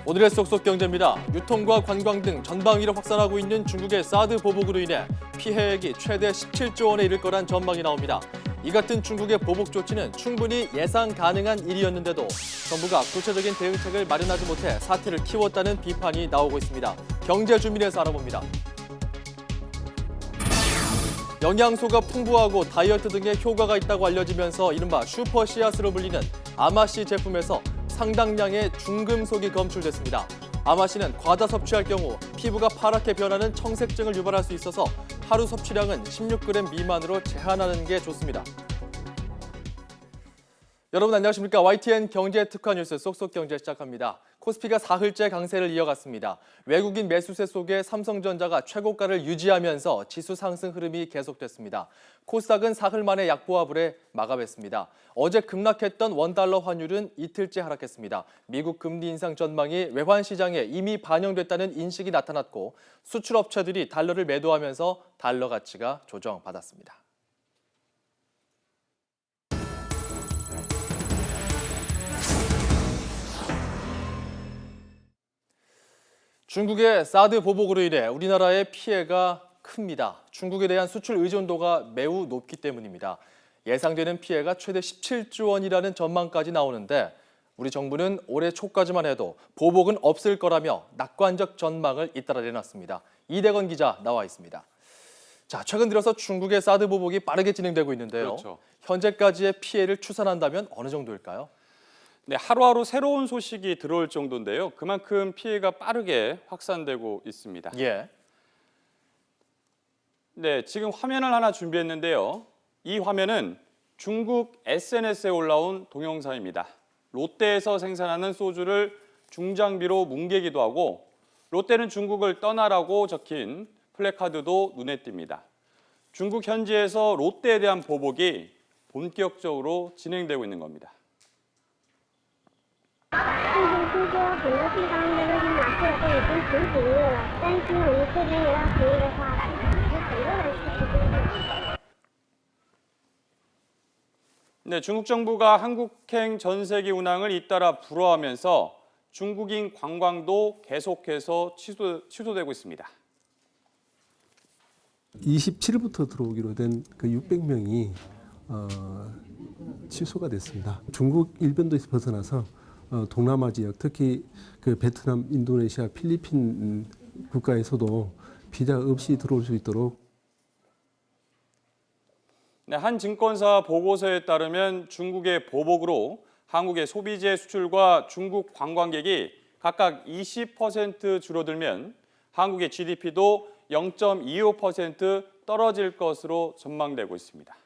오늘의 쏙쏙 경제입니다. 유통과 관광 등 전방위로 확산하고 있는 중국의 사드 보복으로 인해 피해액이 최대 17조 원에 이를 거란 전망이 나옵니다. 이 같은 중국의 보복 조치는 충분히 예상 가능한 일이었는데도 정부가 구체적인 대응책을 마련하지 못해 사태를 키웠다는 비판이 나오고 있습니다. 경제주민에서 알아봅니다. 영양소가 풍부하고 다이어트 등에 효과가 있다고 알려지면서 이른바 슈퍼 씨앗으로 불리는 아마씨 제품에서 상당량의 중금속이 검출됐습니다. 아마씨는 과다 섭취할 경우 피부가 파랗게 변하는 청색증을 유발할 수 있어서 하루 섭취량은 16g 미만으로 제한하는 게 좋습니다. 여러분 안녕하십니까? YTN 경제 특화 뉴스 쏙쏙 경제 시작합니다. 코스피가 사흘째 강세를 이어갔습니다. 외국인 매수세 속에 삼성전자가 최고가를 유지하면서 지수 상승 흐름이 계속됐습니다. 코스닥은 사흘 만에 약보합을 마감했습니다. 어제 급락했던 원달러 환율은 이틀째 하락했습니다. 미국 금리 인상 전망이 외환 시장에 이미 반영됐다는 인식이 나타났고 수출업체들이 달러를 매도하면서 달러 가치가 조정받았습니다. 중국의 사드 보복으로 인해 우리나라의 피해가 큽니다. 중국에 대한 수출 의존도가 매우 높기 때문입니다. 예상되는 피해가 최대 17조 원이라는 전망까지 나오는데 우리 정부는 올해 초까지만 해도 보복은 없을 거라며 낙관적 전망을 잇따라 내놨습니다. 이대건 기자 나와 있습니다. 자, 최근 들어서 중국의 사드 보복이 빠르게 진행되고 있는데요. 그렇죠. 현재까지의 피해를 추산한다면 어느 정도일까요? 네, 하루하루 새로운 소식이 들어올 정도인데요. 그만큼 피해가 빠르게 확산되고 있습니다. 예. 네, 지금 화면을 하나 준비했는데요. 이 화면은 중국 SNS에 올라온 동영상입니다. 롯데에서 생산하는 소주를 중장비로 뭉개기도 하고 롯데는 중국을 떠나라고 적힌 플래카드도 눈에 띕니다. 중국 현지에서 롯데에 대한 보복이 본격적으로 진행되고 있는 겁니다. 最近听说很多地方的那些马克都已经停止营业了，担心我们这边也要停业的话，有很多人失去工作。 네, 중국 정부가 한국행 전세기 운항을 잇따라 불허하면서 중국인 관광도 계속해서 취소되고 있습니다. 27일부터 들어오기로 된 그 600명이 취소가 됐습니다. 중국 일변도에서 벗어나서 동남아 지역, 특히 그 베트남, 인도네시아, 필리핀 국가에서도 비자 없이 들어올 수 있도록. 네, 한 증권사 보고서에 따르면 중국의 보복으로 한국의 소비재 수출과 중국 관광객이 각각 20% 줄어들면 한국의 GDP도 0.25% 떨어질 것으로 전망되고 있습니다.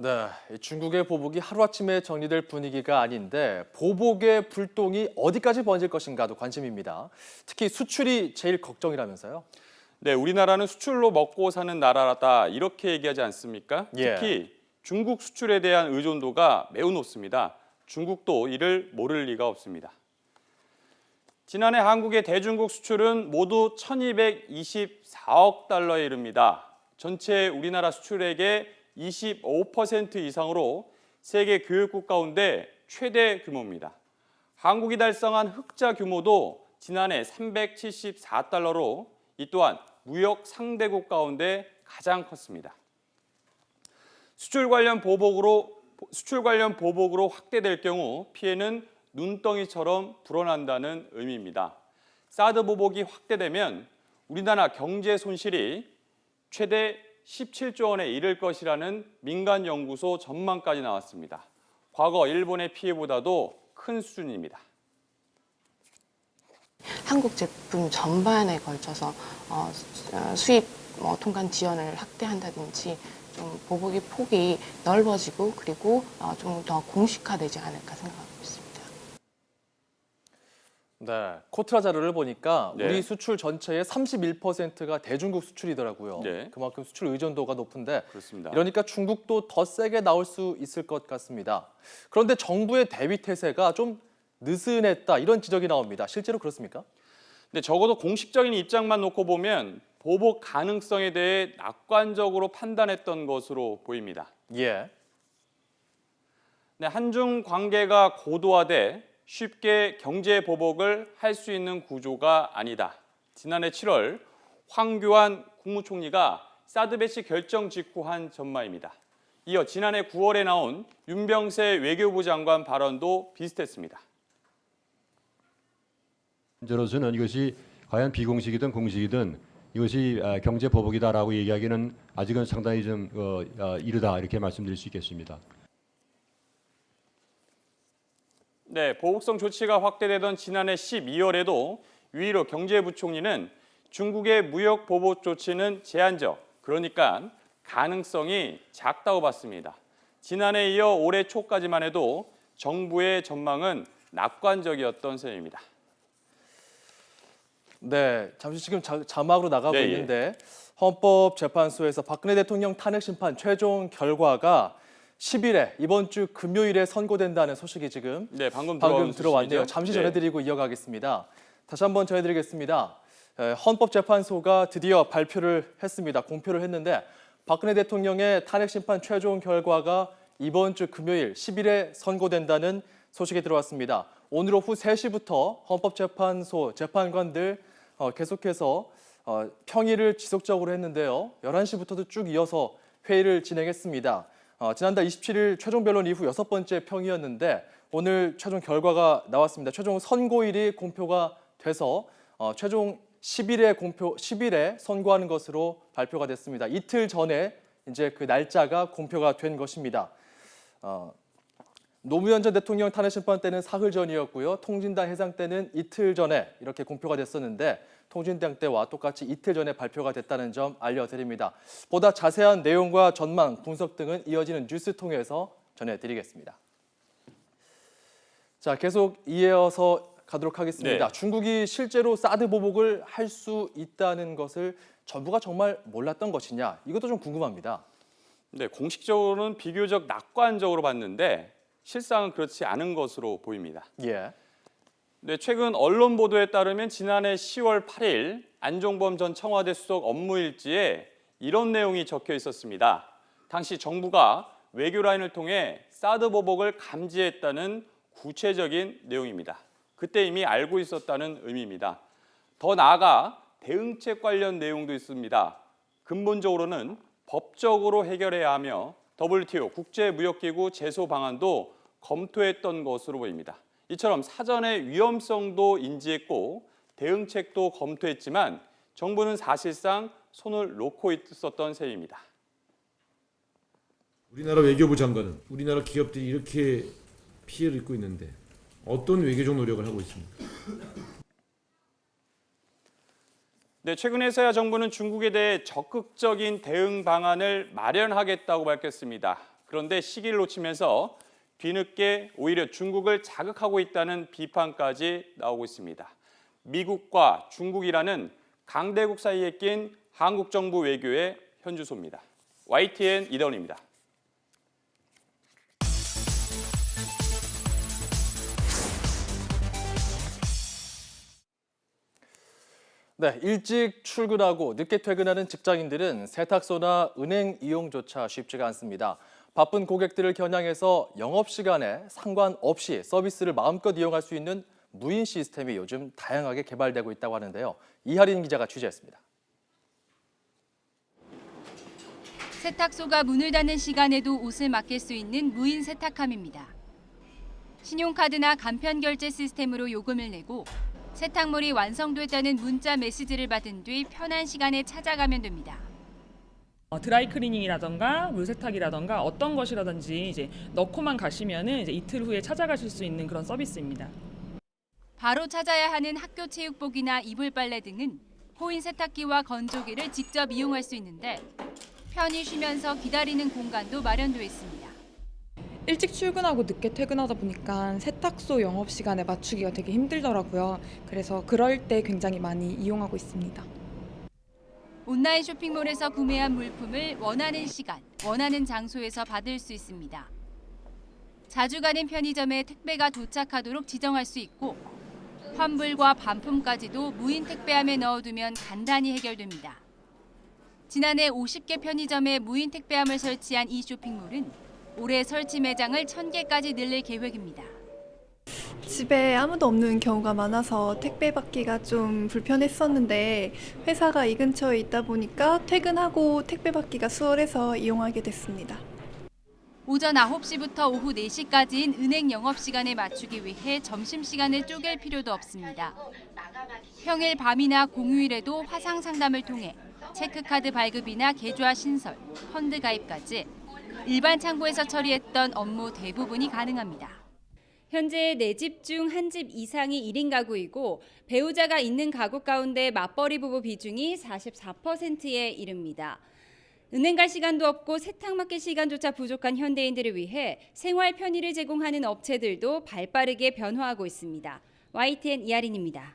네, 중국의 보복이 하루아침에 정리될 분위기가 아닌데 보복의 불똥이 어디까지 번질 것인가도 관심입니다. 특히 수출이 제일 걱정이라면서요? 네, 우리나라는 수출로 먹고 사는 나라다 이렇게 얘기하지 않습니까? 예. 특히 중국 수출에 대한 의존도가 매우 높습니다. 중국도 이를 모를 리가 없습니다. 지난해 한국의 대중국 수출은 모두 1,224억 달러에 이릅니다. 전체 우리나라 수출액의 25% 이상으로 세계 교역국 가운데 최대 규모입니다. 한국이 달성한 흑자 규모도 지난해 374달러로 이 또한 무역 상대국 가운데 가장 컸습니다. 수출 관련 보복으로 확대될 경우 피해는 눈덩이처럼 불어난다는 의미입니다. 사드 보복이 확대되면 우리나라 경제 손실이 최대 17조 원에 이를 것이라는 민간 연구소 전망까지 나왔습니다. 과거 일본의 피해보다도 큰 수준입니다. 한국 제품 전반에 걸쳐서 수입 통관 지원을 확대한다든지 좀 보복의 폭이 넓어지고 그리고 좀 더 공식화되지 않을까 생각하고 있습니다. 네, 코트라 자료를 보니까 네. 우리 수출 전체의 31%가 대중국 수출이더라고요. 네. 그만큼 수출 의존도가 높은데 그렇습니다. 이러니까 중국도 더 세게 나올 수 있을 것 같습니다. 그런데 정부의 대비 태세가 좀 느슨했다 이런 지적이 나옵니다. 실제로 그렇습니까? 근데 적어도 공식적인 입장만 놓고 보면 보복 가능성에 대해 낙관적으로 판단했던 것으로 보입니다. 예. 네, 한중 관계가 고도화돼 쉽게 경제 보복을 할 수 있는 구조가 아니다. 지난해 7월 황교안 국무총리가 사드 배치 결정 직후 한 전망입니다. 이어 지난해 9월에 나온 윤병세 외교부 장관 발언도 비슷했습니다. 현재로서는 이것이 과연 비공식이든 공식이든 이것이 경제 보복이다라고 얘기하기는 아직은 상당히 좀 이르다 이렇게 말씀드릴 수 있겠습니다. 네, 보복성 조치가 확대되던 지난해 12월에도 유일호 경제부총리는 중국의 무역 보복 조치는 제한적, 그러니까 가능성이 작다고 봤습니다. 지난해 이어 올해 초까지만 해도 정부의 전망은 낙관적이었던 셈입니다. 네, 잠시 지금 자막으로 나가고 네, 있는데 헌법재판소에서 박근혜 대통령 탄핵 심판 최종 결과가 10일에 이번 주 금요일에 선고된다는 소식이 지금 네, 방금 들어왔네요. 소식이죠? 잠시 네. 전해드리고 이어가겠습니다. 다시 한번 전해드리겠습니다. 헌법재판소가 드디어 발표를 했습니다. 공표를 했는데 박근혜 대통령의 탄핵 심판 최종 결과가 이번 주 금요일 10일에 선고된다는 소식이 들어왔습니다. 오늘 오후 3시부터 헌법재판소 재판관들 계속해서 평의를 지속적으로 했는데요. 11시부터도 쭉 이어서 회의를 진행했습니다. 지난달 27일 최종 변론 이후 6번째 평이었는데 오늘 최종 결과가 나왔습니다. 최종 선고일이 공표가 돼서 최종 10일에 선고하는 것으로 발표가 됐습니다. 이틀 전에 이제 그 날짜가 공표가 된 것입니다. 노무현 전 대통령 탄핵 심판 때는 사흘 전이었고요. 통진당 해상 때는 이틀 전에 이렇게 공표가 됐었는데 통진당 때와 똑같이 이틀 전에 발표가 됐다는 점 알려드립니다. 보다 자세한 내용과 전망, 분석 등은 이어지는 뉴스 통해서 전해드리겠습니다. 자, 계속 이어서 가도록 하겠습니다. 네. 중국이 실제로 사드 보복을 할 수 있다는 것을 정부가 정말 몰랐던 것이냐? 이것도 좀 궁금합니다. 네, 공식적으로는 비교적 낙관적으로 봤는데 실상은 그렇지 않은 것으로 보입니다. 예. 네, 최근 언론 보도에 따르면 지난해 10월 8일 안종범 전 청와대 수석 업무일지에 이런 내용이 적혀 있었습니다. 당시 정부가 외교라인을 통해 사드 보복을 감지했다는 구체적인 내용입니다. 그때 이미 알고 있었다는 의미입니다. 더 나아가 대응책 관련 내용도 있습니다. 근본적으로는 법적으로 해결해야 하며 WTO 국제무역기구 제소 방안도 검토했던 것으로 보입니다. 이처럼 사전에 위험성도 인지했고 대응책도 검토했지만 정부는 사실상 손을 놓고 있었던 셈입니다. 우리나라 외교부 장관은 우리나라 기업들이 이렇게 피해를 입고 있는데 어떤 외교적 노력을 하고 있습니까? 네, 최근에서야 정부는 중국에 대해 적극적인 대응 방안을 마련하겠다고 밝혔습니다. 그런데 시기를 놓치면서 뒤늦게 오히려 중국을 자극하고 있다는 비판까지 나오고 있습니다. 미국과 중국이라는 강대국 사이에 낀 한국 정부 외교의 현주소입니다. YTN 이다운입니다. 네, 일찍 출근하고 늦게 퇴근하는 직장인들은 세탁소나 은행 이용조차 쉽지가 않습니다. 바쁜 고객들을 겨냥해서 영업시간에 상관없이 서비스를 마음껏 이용할 수 있는 무인 시스템이 요즘 다양하게 개발되고 있다고 하는데요. 이하린 기자가 취재했습니다. 세탁소가 문을 닫는 시간에도 옷을 맡길 수 있는 무인 세탁함입니다. 신용카드나 간편 결제 시스템으로 요금을 내고 세탁물이 완성됐다는 문자 메시지를 받은 뒤 편한 시간에 찾아가면 됩니다. 드라이클리닝이라던가 물세탁이라던가 어떤 것이라든지 이제 넣고만 가시면은 이제 이틀 후에 찾아가실 수 있는 그런 서비스입니다. 바로 찾아야 하는 학교 체육복이나 이불 빨래 등은 호인 세탁기와 건조기를 직접 이용할 수 있는데 편히 쉬면서 기다리는 공간도 마련되어 있습니다. 일찍 출근하고 늦게 퇴근하다 보니까 세탁소 영업시간에 맞추기가 되게 힘들더라고요. 그래서 그럴 때 굉장히 많이 이용하고 있습니다. 온라인 쇼핑몰에서 구매한 물품을 원하는 시간, 원하는 장소에서 받을 수 있습니다. 자주 가는 편의점에 택배가 도착하도록 지정할 수 있고 환불과 반품까지도 무인 택배함에 넣어두면 간단히 해결됩니다. 지난해 50개 편의점에 무인 택배함을 설치한 이 쇼핑몰은 올해 설치 매장을 1000개까지 늘릴 계획입니다. 집에 아무도 없는 경우가 많아서 택배 받기가 좀 불편했었는데 회사가 이 근처에 있다 보니까 퇴근하고 택배 받기가 수월해서 이용하게 됐습니다. 오전 9시부터 오후 4시까지인 은행 영업시간에 맞추기 위해 점심시간을 쪼갤 필요도 없습니다. 평일 밤이나 공휴일에도 화상 상담을 통해 체크카드 발급이나 계좌 신설, 펀드 가입까지 일반 창구에서 처리했던 업무 대부분이 가능합니다. 현재 4집 중 1집 이상이 1인 가구이고 배우자가 있는 가구 가운데 맞벌이 부부 비중이 44%에 이릅니다. 은행 갈 시간도 없고 세탁 맡길 시간조차 부족한 현대인들을 위해 생활 편의를 제공하는 업체들도 발빠르게 변화하고 있습니다. YTN 이하린입니다.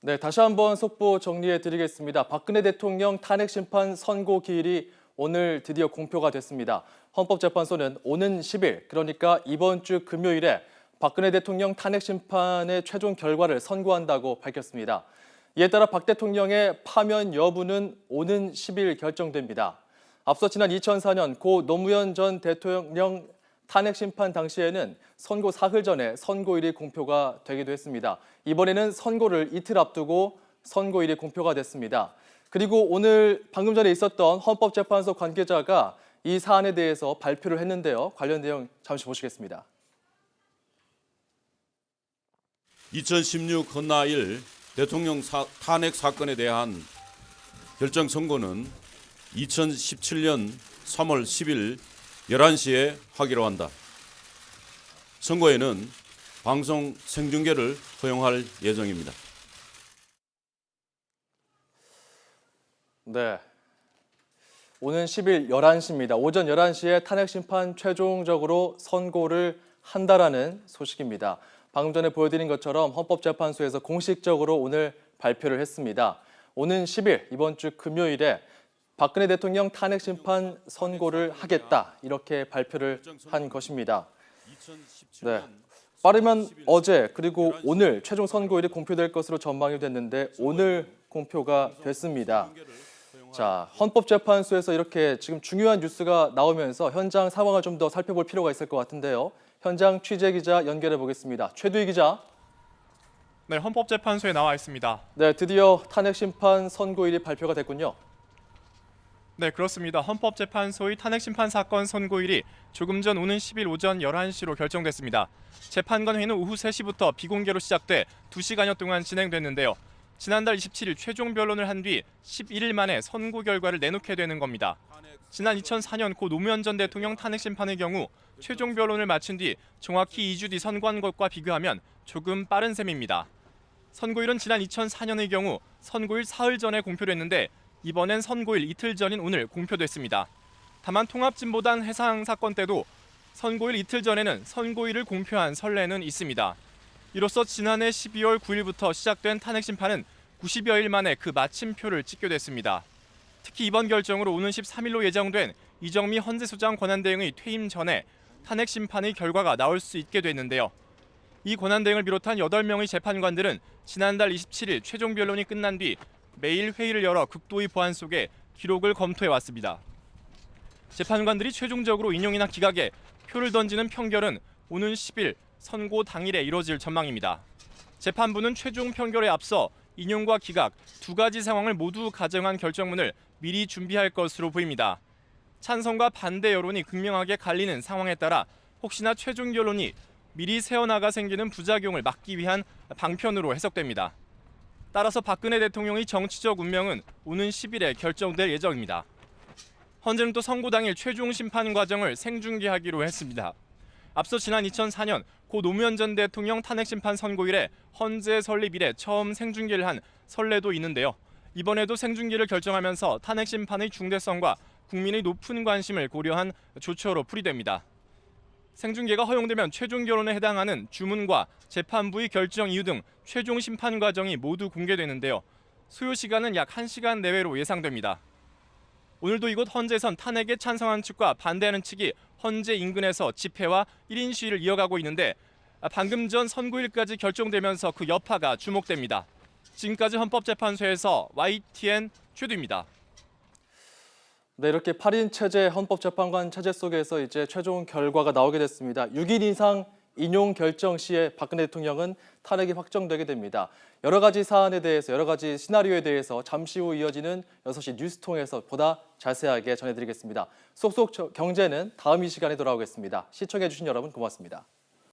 네, 다시 한번 속보 정리해 드리겠습니다. 박근혜 대통령 탄핵 심판 선고 기일이 오늘 드디어 공표가 됐습니다. 헌법재판소는 오는 10일, 그러니까 이번 주 금요일에 박근혜 대통령 탄핵 심판의 최종 결과를 선고한다고 밝혔습니다. 이에 따라 박 대통령의 파면 여부는 오는 10일 결정됩니다. 앞서 지난 2004년 고 노무현 전 대통령 탄핵 심판 당시에는 선고 사흘 전에 선고일이 공표가 되기도 했습니다. 이번에는 선고를 이틀 앞두고 선고일이 공표가 됐습니다. 그리고 오늘 방금 전에 있었던 헌법재판소 관계자가 이 사안에 대해서 발표를 했는데요. 관련 내용 잠시 보시겠습니다. 2016 헌나일 대통령 탄핵 사건에 대한 결정 선고는 2017년 3월 10일 11시에 하기로 한다. 선고에는 방송 생중계를 허용할 예정입니다. 네. 오는 10일 11시입니다. 오전 11시에 탄핵 심판 최종적으로 선고를 한다라는 소식입니다. 방금 전에 보여드린 것처럼 헌법재판소에서 공식적으로 오늘 발표를 했습니다. 오는 10일 이번 주 금요일에 박근혜 대통령 탄핵 심판 선고를 하겠다 이렇게 발표를 한 것입니다. 네. 빠르면 어제 그리고 오늘 최종 선고일이 공표될 것으로 전망이 됐는데 오늘 공표가 됐습니다. 자, 헌법재판소에서 이렇게 지금 중요한 뉴스가 나오면서 현장 상황을 좀 더 살펴볼 필요가 있을 것 같은데요. 현장 취재 기자 연결해 보겠습니다. 최두희 기자. 네, 헌법재판소에 나와 있습니다. 네, 드디어 탄핵 심판 선고일이 발표가 됐군요. 네, 그렇습니다. 헌법재판소의 탄핵 심판 사건 선고일이 조금 전 오는 10일 오전 11시로 결정됐습니다. 재판관 회의는 오후 3시부터 비공개로 시작돼 2시간여 동안 진행됐는데요. 지난달 27일 최종 변론을 한 뒤 11일 만에 선고 결과를 내놓게 되는 겁니다. 지난 2004년 고 노무현 전 대통령 탄핵 심판의 경우 최종 변론을 마친 뒤 정확히 2주 뒤 선고한 것과 비교하면 조금 빠른 셈입니다. 선고일은 지난 2004년의 경우 선고일 사흘 전에 공표됐는데 이번엔 선고일 이틀 전인 오늘 공표됐습니다. 다만 통합진보단 해상 사건 때도 선고일 이틀 전에는 선고일을 공표한 선례는 있습니다. 이로써 지난해 12월 9일부터 시작된 탄핵 심판은 90여일 만에 그 마침표를 찍게 됐습니다. 특히 이번 결정으로 오는 13일로 예정된 이정미 헌재소장 권한대행의 퇴임 전에 탄핵 심판의 결과가 나올 수 있게 됐는데요. 이 권한대행을 비롯한 8명의 재판관들은 지난달 27일 최종 변론이 끝난 뒤 매일 회의를 열어 극도의 보안 속에 기록을 검토해왔습니다. 재판관들이 최종적으로 인용이나 기각에 표를 던지는 평결은 오는 10일 선고 당일에 이뤄질 전망입니다. 재판부는 최종 평결에 앞서 인용과 기각 두 가지 상황을 모두 가정한 결정문을 미리 준비할 것으로 보입니다. 찬성과 반대 여론이 극명하게 갈리는 상황에 따라 혹시나 최종 결론이 미리 새어나가 생기는 부작용을 막기 위한 방편으로 해석됩니다. 따라서 박근혜 대통령의 정치적 운명은 오는 10일에 결정될 예정입니다. 헌재는 또 선고 당일 최종 심판 과정을 생중계하기로 했습니다. 앞서 지난 2004년 고 노무현 전 대통령 탄핵 심판 선고일에 헌재 설립 이래 처음 생중계를 한 선례도 있는데요. 이번에도 생중계를 결정하면서 탄핵 심판의 중대성과 국민의 높은 관심을 고려한 조처로 풀이됩니다. 생중계가 허용되면 최종 결론에 해당하는 주문과 재판부의 결정 이유 등 최종 심판 과정이 모두 공개되는데요. 소요 시간은 약 1시간 내외로 예상됩니다. 오늘도 이곳 헌재선 탄핵에 찬성한 측과 반대하는 측이 헌재 인근에서 집회와 1인 시위를 이어가고 있는데 방금 전 선고일까지 결정되면서 그 여파가 주목됩니다. 지금까지 헌법재판소에서 YTN 최두입니다. 네, 이렇게 8인 체제 헌법재판관 체제 속에서 이제 최종 결과가 나오게 됐습니다. 6인 이상 인용 결정 시에 박근혜 대통령은 탄핵이 확정되게 됩니다. 여러 가지 사안에 대해서, 여러 가지 시나리오에 대해서 잠시 후 이어지는 6시 뉴스통에서 보다 자세하게 전해드리겠습니다. 쏙쏙 경제는 다음 이 시간에 돌아오겠습니다. 시청해주신 여러분 고맙습니다.